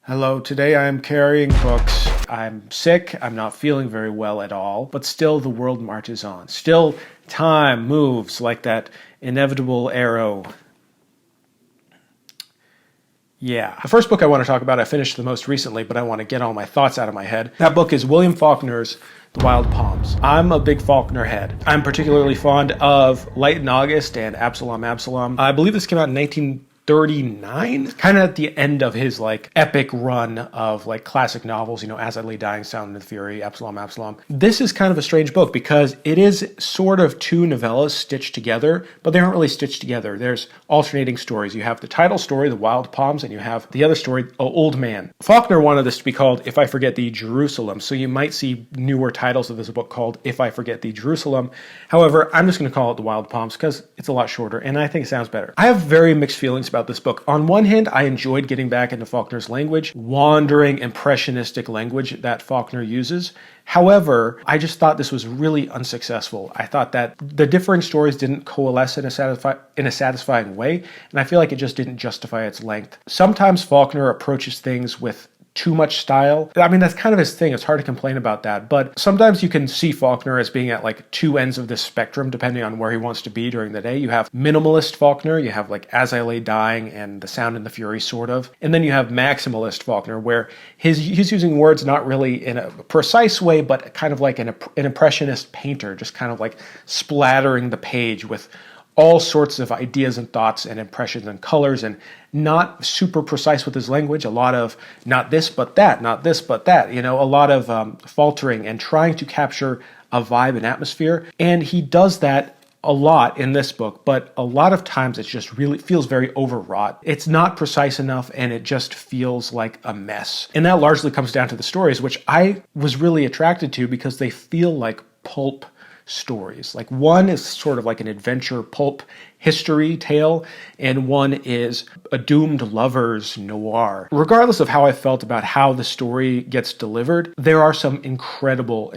Hello, today I am carrying books. I'm sick, I'm not feeling very well at all, but still the world marches on. Still time moves like that inevitable arrow. Yeah. The first book I want to talk about, I finished the most recently, but I want to get all my thoughts out of my head. That book is William Faulkner's The Wild Palms. I'm a big Faulkner head. I'm particularly fond of Light in August and Absalom, Absalom. I believe this came out in 1939, kind of at the end of his epic run of classic novels, As I Lay Dying, Sound and Fury, Absalom, Absalom. This is kind of a strange book because it is sort of two novellas stitched together, but they aren't really stitched together. There's alternating stories. You have the title story, The Wild Palms, and you have the other story, Old Man. Faulkner wanted this to be called If I Forget Thee, Jerusalem, so you might see newer titles of this book called If I Forget Thee, Jerusalem. However, I'm just going to call it The Wild Palms because it's a lot shorter, and I think it sounds better. I have very mixed feelings about this book. On one hand, I enjoyed getting back into Faulkner's language, wandering, impressionistic language that Faulkner uses. However, I just thought this was really unsuccessful. I thought that the differing stories didn't coalesce in a satisfying way, and I feel like it just didn't justify its length. Sometimes Faulkner approaches things with too much style. I mean, that's kind of his thing. It's hard to complain about that. But sometimes you can see Faulkner as being at two ends of this spectrum, depending on where he wants to be during the day. You have minimalist Faulkner, you have As I Lay Dying and The Sound and the Fury, sort of. And then you have maximalist Faulkner, where he's using words not really in a precise way, but kind of like an impressionist painter, just kind of splattering the page with all sorts of ideas and thoughts and impressions and colors, and not super precise with his language. A lot of not this but that, not this but that, a lot of faltering and trying to capture a vibe and atmosphere. And he does that a lot in this book, but a lot of times it just really feels very overwrought. It's not precise enough, and it just feels like a mess. And that largely comes down to the stories, which I was really attracted to because they feel like pulp stories. One is sort of like an adventure pulp history tale, and one is a doomed lover's noir. Regardless of how I felt about how the story gets delivered, there are some incredible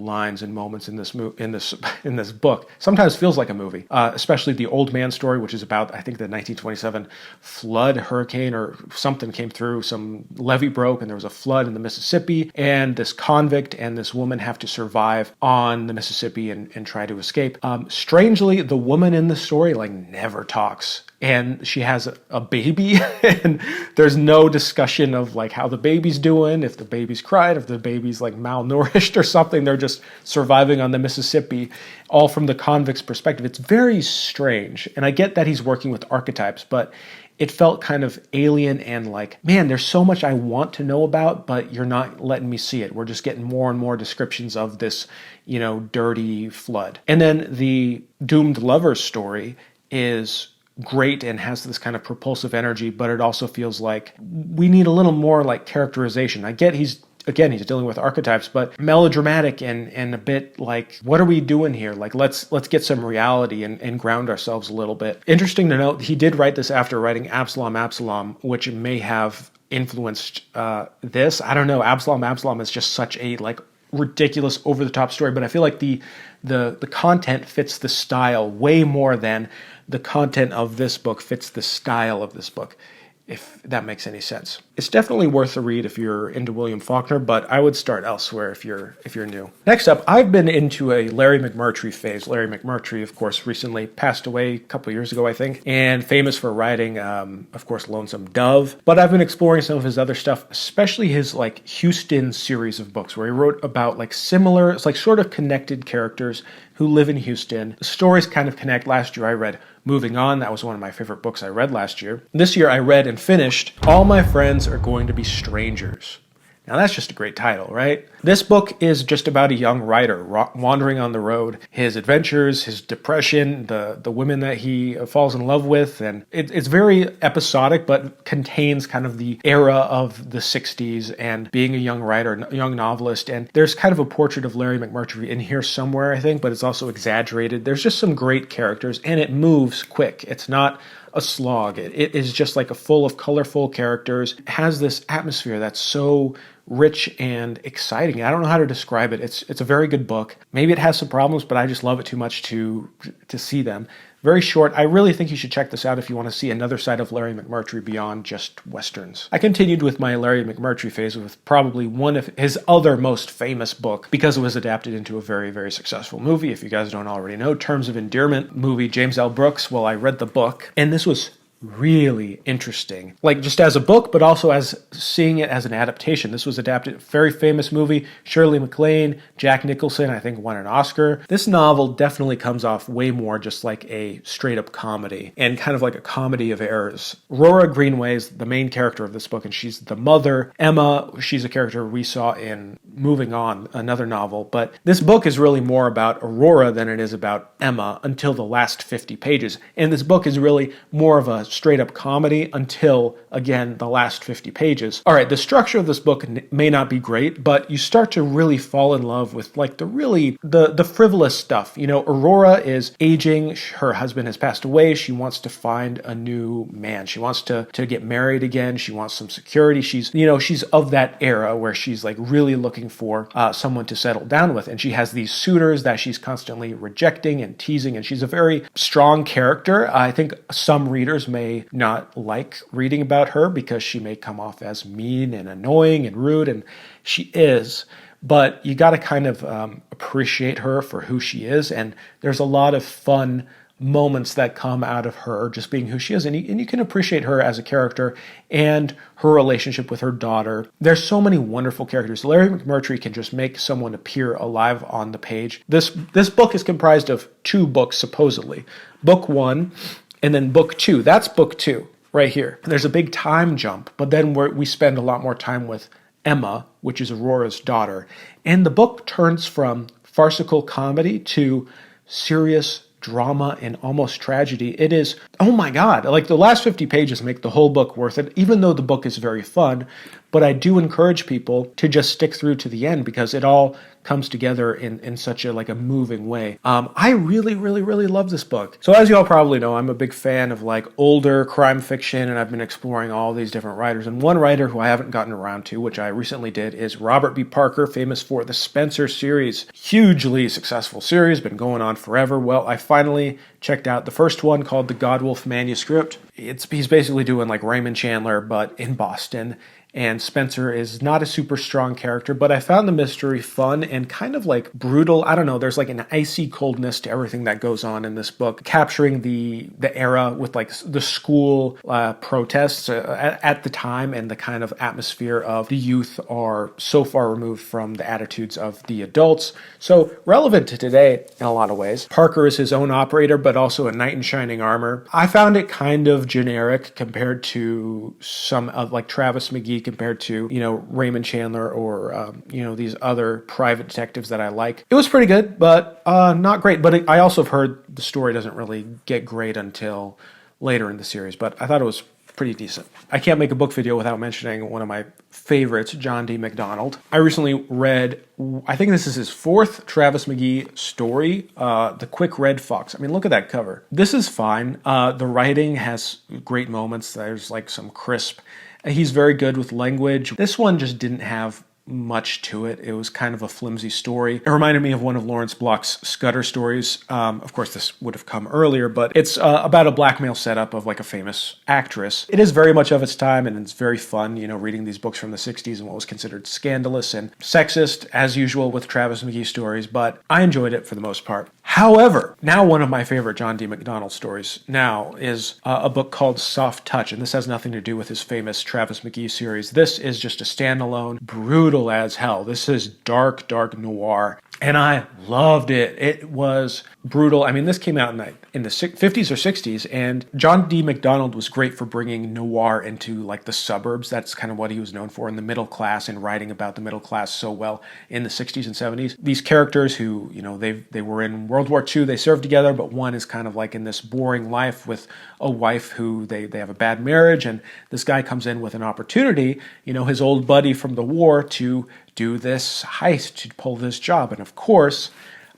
lines and moments in this book. Sometimes feels like a movie, especially the Old Man story, which is about, I think, the 1927 flood, hurricane, or something came through. Some levee broke, and there was a flood in the Mississippi, and this convict and this woman have to survive on the Mississippi and try to escape. Strangely, the woman in the story never talks, and she has a baby, and there's no discussion of how the baby's doing, if the baby's cried, if the baby's malnourished or something. They're just surviving on the Mississippi, all from the convict's perspective. It's very strange, and I get that he's working with archetypes, but it felt kind of alien and man, there's so much I want to know about, but you're not letting me see it. We're just getting more and more descriptions of this, dirty flood. And then the doomed lover's story is great and has this kind of propulsive energy, but it also feels like we need a little more characterization. I get he's dealing with archetypes, but melodramatic and a bit what are we doing here? Let's get some reality and ground ourselves a little bit. Interesting to note, he did write this after writing Absalom, Absalom, which may have influenced this. I don't know. Absalom, Absalom is just such a ridiculous, over-the-top story, but I feel like the content fits the style way more than the content of this book fits the style of this book, if that makes any sense. It's definitely worth a read if you're into William Faulkner, but I would start elsewhere if you're new. Next up, I've been into a Larry McMurtry phase. Larry McMurtry, of course, recently passed away a couple years ago, I think, and famous for writing, of course, Lonesome Dove. But I've been exploring some of his other stuff, especially his Houston series of books, where he wrote about similar, sort of connected characters who live in Houston. The stories kind of connect. Last year I read Moving On. That was one of my favorite books I read last year. This year I read and finished All My Friends Are Going to Be Strangers. Now that's just a great title, right? This book is just about a young writer wandering on the road, his adventures, his depression, the women that he falls in love with, and it's very episodic, but contains kind of the era of the 60s and being a young writer, a young novelist, and there's kind of a portrait of Larry McMurtry in here somewhere, I think, but it's also exaggerated. There's just some great characters, and it moves quick. It's not a slog. It is just full of colorful characters. It has this atmosphere that's so rich and exciting. I don't know how to describe it. It's a very good book. Maybe it has some problems, but I just love it too much to see them. Very short. I really think you should check this out if you want to see another side of Larry McMurtry beyond just Westerns. I continued with my Larry McMurtry phase with probably one of his other most famous book, because it was adapted into a very, very successful movie. If you guys don't already know, Terms of Endearment movie, James L. Brooks. Well, I read the book, and this was really interesting, like just as a book, but also as seeing it as an adaptation. This was adapted, very famous movie, Shirley MacLaine, Jack Nicholson, I think won an Oscar. This novel definitely comes off way more just like a straight up comedy, and kind of like a comedy of errors. Aurora Greenway is the main character of this book, and she's the mother. Emma, she's a character we saw in Moving On, another novel, but this book is really more about Aurora than it is about Emma until the last 50 pages. And this book is really more of a straight up comedy until, again, the last 50 pages. All right, the structure of this book may not be great, but you start to really fall in love with like the frivolous stuff. You know, Aurora is aging. Her husband has passed away. She wants to find a new man. She wants to get married again. She wants some security. She's of that era where she's like really looking for someone to settle down with. And she has these suitors that she's constantly rejecting and teasing. And she's a very strong character. I think some readers may not like reading about her because she may come off as mean and annoying and rude, and she is. But you got to kind of appreciate her for who she is. And there's a lot of fun moments that come out of her just being who she is. And you can appreciate her as a character and her relationship with her daughter. There's so many wonderful characters. Larry McMurtry can just make someone appear alive on the page. This book is comprised of 2 books, supposedly. Book 1 and then book 2. That's book 2 right here. There's a big time jump, but then we spend a lot more time with Emma, which is Aurora's daughter. And the book turns from farcical comedy to serious drama and almost tragedy. It is, oh my God, like the last 50 pages make the whole book worth it, even though the book is very fun. But I do encourage people to just stick through to the end because it all comes together in such a moving way. I really, really, really love this book. So as you all probably know, I'm a big fan of like older crime fiction, and I've been exploring all these different writers. And one writer who I haven't gotten around to, which I recently did, is Robert B. Parker, famous for the Spencer series. Hugely successful series, been going on forever. Well, I finally checked out the first one called the Godwulf Manuscript. He's basically doing like Raymond Chandler, but in Boston. And Spencer is not a super strong character, but I found the mystery fun and kind of like brutal. I don't know, there's like an icy coldness to everything that goes on in this book, capturing the era with like the school protests at the time, and the kind of atmosphere of the youth are so far removed from the attitudes of the adults. So relevant to today in a lot of ways. Parker is his own operator, but also a knight in shining armor. I found it kind of generic compared to some of like Travis McGee, compared to, Raymond Chandler or, these other private detectives that I like. It was pretty good, but not great. But I also have heard the story doesn't really get great until later in the series, but I thought it was pretty decent. I can't make a book video without mentioning one of my favorites, John D. MacDonald. I recently read, I think this is his 4th Travis McGee story, The Quick Red Fox. I mean, look at that cover. This is fine. The writing has great moments. There's like some crisp. He's very good with language. This one just didn't have much to it. It was kind of a flimsy story. It reminded me of one of Lawrence Block's Scudder stories. Of course, this would have come earlier, but it's about a blackmail setup of like a famous actress. It is very much of its time, and it's very fun, reading these books from the 60s and what was considered scandalous and sexist, as usual with Travis McGee stories, but I enjoyed it for the most part. However, now one of my favorite John D. MacDonald stories now is a book called Soft Touch, and this has nothing to do with his famous Travis McGee series. This is just a standalone, brutal as hell. This is dark noir, and I loved it. It was brutal. I mean, this came out in the 50s or 60s, and John D. MacDonald was great for bringing noir into like the suburbs. That's kind of what he was known for, in the middle class, and writing about the middle class so well in the 60s and 70s. These characters who, they were in World War II, they served together, but one is kind of like in this boring life with a wife who they have a bad marriage, and this guy comes in with an opportunity, his old buddy from the war, to do this heist, to pull this job. And of course,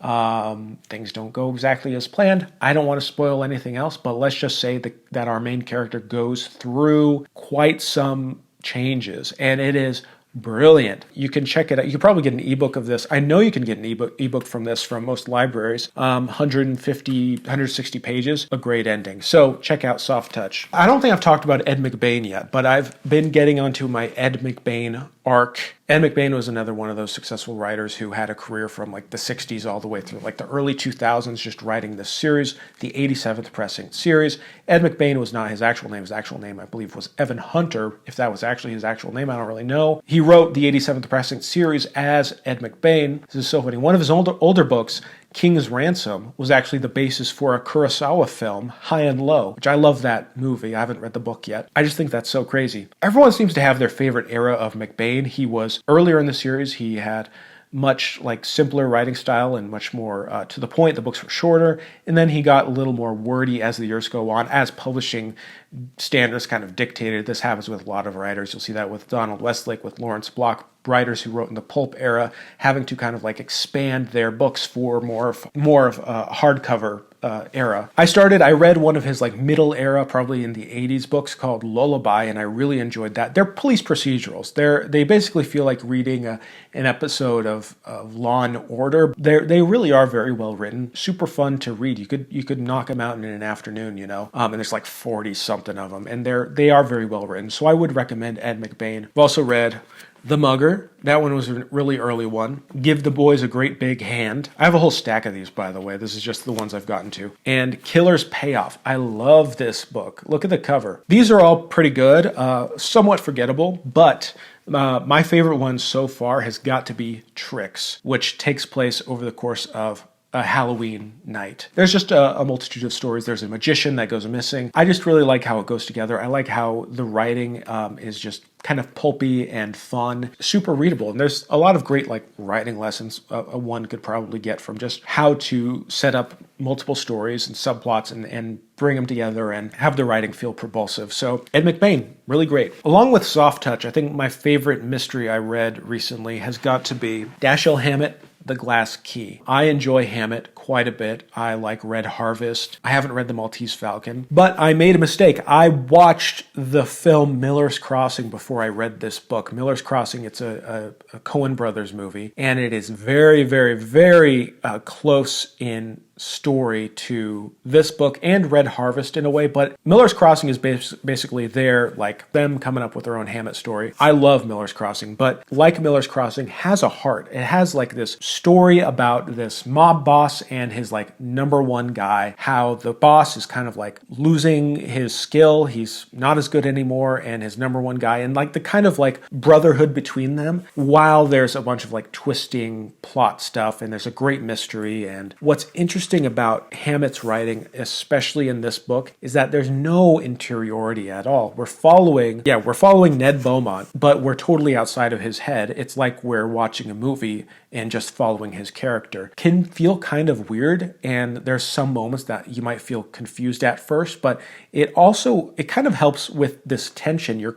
things don't go exactly as planned. I don't want to spoil anything else, but let's just say that our main character goes through quite some changes, and it is Brilliant. You can check it out. You can probably get an ebook of this. I know you can get an ebook from this from most libraries. 150, 160 pages, a great ending. So check out Soft Touch. I don't think I've talked about Ed McBain yet, but I've been getting onto my Ed McBain arc. Ed McBain was another one of those successful writers who had a career from like the 60s all the way through like the early 2000s just writing this series, the 87th pressing series. Ed McBain was not his actual name. His actual name, I believe, was Evan Hunter. If that was actually his actual name, I don't really know. He wrote the 87th pressing series as Ed McBain. This is so funny. One of his older books, King's Ransom, was actually the basis for a Kurosawa film, High and Low, which I love that movie. I haven't read the book yet. I just think that's so crazy. Everyone seems to have their favorite era of McBain. He was earlier in the series. He had much like simpler writing style and much more to the point. The books were shorter, and then he got a little more wordy as the years go on, as publishing standards kind of dictated. This happens with a lot of writers. You'll see that with Donald Westlake, with Lawrence Block, writers who wrote in the pulp era, having to kind of like expand their books for more of a hardcover era. I read one of his like middle era, probably in the 80s books called Lullaby, and I really enjoyed that. They're police procedurals. They basically feel like reading an episode of Law and Order. They really are very well written, super fun to read. You could knock them out in an afternoon, and there's like 40 something of them, and they are very well written. So I would recommend Ed McBain. I've also read The Mugger. That one was a really early one. Give the Boys a Great Big Hand. I have a whole stack of these, by the way. This is just the ones I've gotten to. And Killer's Payoff. I love this book. Look at the cover. These are all pretty good, somewhat forgettable, but my favorite one so far has got to be Tricks, which takes place over the course of a Halloween night. There's just a multitude of stories. There's a magician that goes missing. I just really like how it goes together. I like how the writing is just kind of pulpy and fun, super readable. And there's a lot of great like writing lessons one could probably get from just how to set up multiple stories and subplots and bring them together and have the writing feel propulsive. So Ed McBain, really great. Along with Soft Touch, I think my favorite mystery I read recently has got to be Dashiell Hammett, The Glass Key. I enjoy Hammett quite a bit. I like Red Harvest. I haven't read The Maltese Falcon, but I made a mistake. I watched the film Miller's Crossing before I read this book. Miller's Crossing, it's a Coen Brothers movie, and it is very, very, very close in story to this book and Red Harvest in a way, but Miller's Crossing is basically like them coming up with their own Hammett story. I love Miller's Crossing, but like Miller's Crossing has a heart. It has like this story about this mob boss and his like number one guy, how the boss is kind of like losing his skill. He's not as good anymore, and his number one guy, and like the kind of like brotherhood between them, while there's a bunch of like twisting plot stuff, and there's a great mystery. And what's interesting about Hammett's writing, especially in this book, is that there's no interiority at all. We're following Ned Beaumont, but we're totally outside of his head. It's like we're watching a movie and just following his character. Can feel kind of weird, and there's some moments that you might feel confused at first, but it kind of helps with this tension.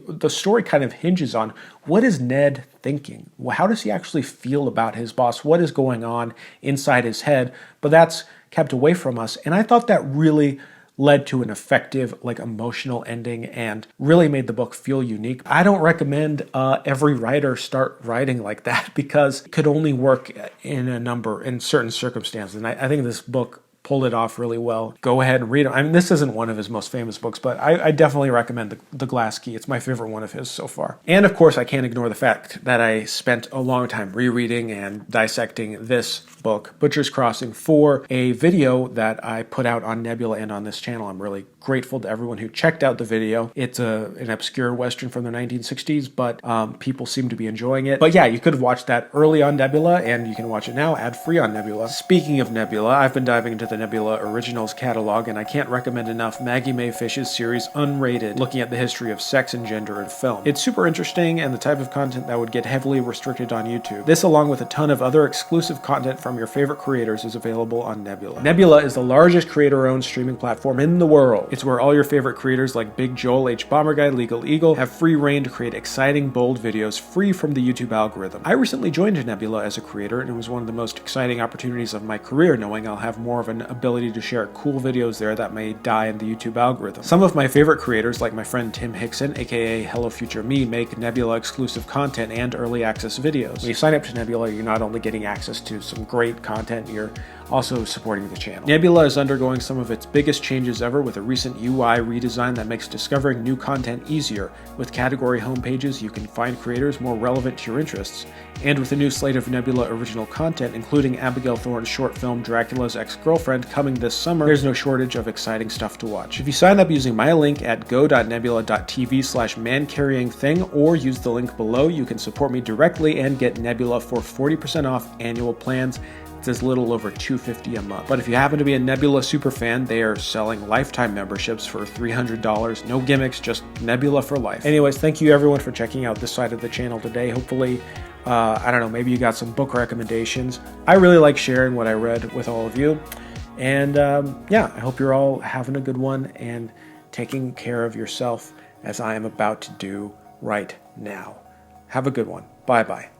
The story kind of hinges on, what is Ned thinking? How does he actually feel about his boss? What is going on inside his head? But that's kept away from us. And I thought that really led to an effective, like, emotional ending and really made the book feel unique. I don't recommend every writer start writing like that, because it could only work in certain circumstances. And I think this book pulled it off really well. Go ahead and read it. I mean, this isn't one of his most famous books, but I definitely recommend the Glass Key. It's my favorite one of his so far. And of course, I can't ignore the fact that I spent a long time rereading and dissecting this book, Butcher's Crossing, for a video that I put out on Nebula and on this channel. I'm really grateful to everyone who checked out the video. It's an obscure Western from the 1960s, but people seem to be enjoying it. But yeah, you could have watched that early on Nebula, and you can watch it now ad-free on Nebula. Speaking of Nebula, I've been diving into the Nebula Originals catalog, and I can't recommend enough Maggie Mae Fish's series Unrated, looking at the history of sex and gender in film. It's super interesting and the type of content that would get heavily restricted on YouTube. This, along with a ton of other exclusive content from your favorite creators, is available on Nebula. Nebula is the largest creator-owned streaming platform in the world. It's where all your favorite creators like Big Joel, H Bomber Guy, Legal Eagle have free reign to create exciting, bold videos free from the YouTube algorithm. I recently joined Nebula as a creator, and it was one of the most exciting opportunities of my career, knowing I'll have more of an ability to share cool videos there that may die in the YouTube algorithm. Some of my favorite creators, like my friend Tim Hickson, aka Hello Future Me, make Nebula exclusive content and early access videos. When you sign up to Nebula, you're not only getting access to some great content, you're also supporting the channel. Nebula is undergoing some of its biggest changes ever with a recent UI redesign that makes discovering new content easier. With category homepages, you can find creators more relevant to your interests. And with a new slate of Nebula original content, including Abigail Thorne's short film Dracula's Ex-Girlfriend coming this summer, there's no shortage of exciting stuff to watch. If you sign up using my link at go.nebula.tv/mancarryingthing or use the link below, you can support me directly and get Nebula for 40% off annual plans. It's as little over $250 a month. But if you happen to be a Nebula superfan, they are selling lifetime memberships for $300. No gimmicks, just Nebula for life. Anyways, thank you everyone for checking out this side of the channel today. Hopefully, I don't know, maybe you got some book recommendations. I really like sharing what I read with all of you. And yeah, I hope you're all having a good one and taking care of yourself as I am about to do right now. Have a good one. Bye-bye.